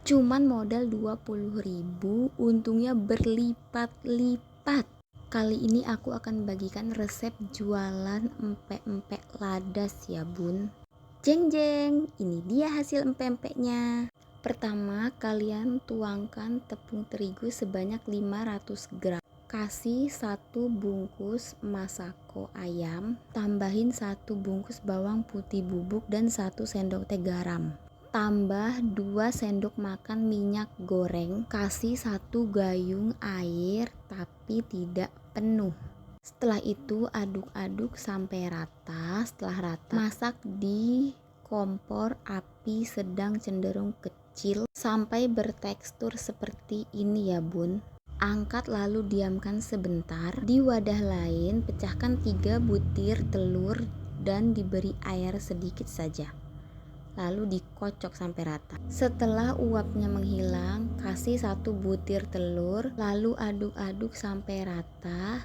Cuman modal 20.000, untungnya berlipat-lipat. Kali ini aku akan bagikan resep jualan empek-empek ladas ya bun. Jeng jeng, ini dia hasil empek-empeknya. Pertama, kalian tuangkan tepung terigu sebanyak 500 gram. Kasih 1 bungkus masako ayam, tambahin 1 bungkus bawang putih bubuk dan 1 sendok teh garam. Tambah 2 sendok makan minyak goreng, kasih 1 gayung air tapi tidak penuh. Setelah itu aduk-aduk sampai rata. Setelah rata, masak di kompor api sedang cenderung kecil sampai bertekstur seperti ini ya bun. Angkat lalu diamkan sebentar. Di wadah lain pecahkan 3 butir telur dan diberi air sedikit saja. Lalu dikocok sampai rata. Setelah uapnya menghilang, kasih 1 butir telur, lalu aduk-aduk sampai rata.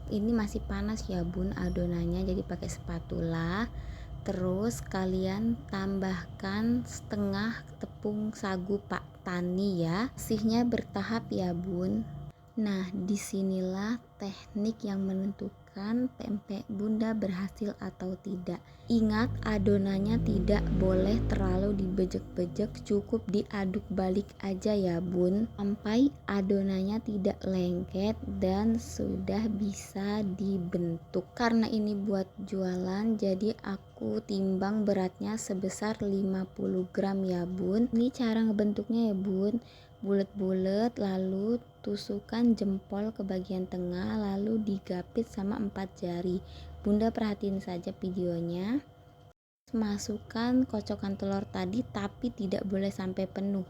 Ini masih panas ya bun adonannya, jadi pakai spatula. Terus kalian tambahkan setengah tepung sagu Pak Tani ya. Kasihnya bertahap ya bun. Nah, disinilah teknik yang menentukan pempek bunda berhasil atau tidak. Ingat, adonannya tidak boleh terlalu dibejek-bejek, cukup diaduk balik aja ya bun, sampai adonannya tidak lengket dan sudah bisa dibentuk. Karena ini buat jualan, jadi aku timbang beratnya sebesar 50 gram ya bun. Ini cara ngebentuknya ya bun, bulet-bulet, lalu tusukkan jempol ke bagian tengah, lalu digapit sama 4 jari. Bunda perhatiin saja videonya. Masukkan kocokan telur tadi tapi tidak boleh sampai penuh.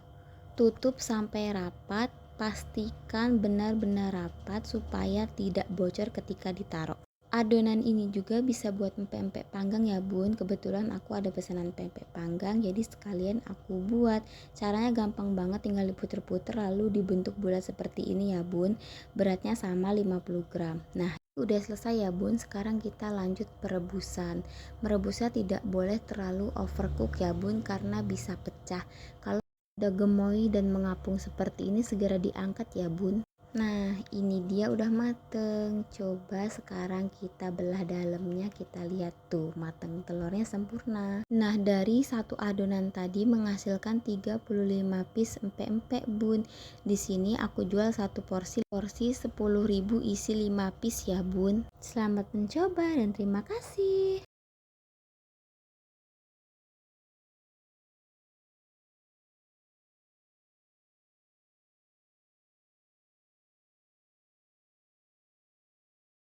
Tutup sampai rapat, pastikan benar-benar rapat supaya tidak bocor ketika ditaruh. Adonan ini juga bisa buat empek-empek panggang ya bun. Kebetulan aku ada pesanan pempek panggang, jadi sekalian aku buat. Caranya gampang banget, tinggal diputer-puter lalu dibentuk bulat seperti ini ya bun. Beratnya sama 50 gram. Nah, udah selesai ya bun. Sekarang kita lanjut perebusan. Merebusnya tidak boleh terlalu overcook ya bun, karena bisa pecah. Kalau udah gemoy dan mengapung seperti ini, segera diangkat ya bun. Nah, ini dia udah mateng. Coba sekarang kita belah dalamnya, kita lihat tuh mateng, telurnya sempurna. Nah, dari satu adonan tadi menghasilkan 35 piece empek-empek bun. Di sini aku jual satu porsi 10.000 isi 5 piece ya bun. Selamat mencoba dan terima kasih.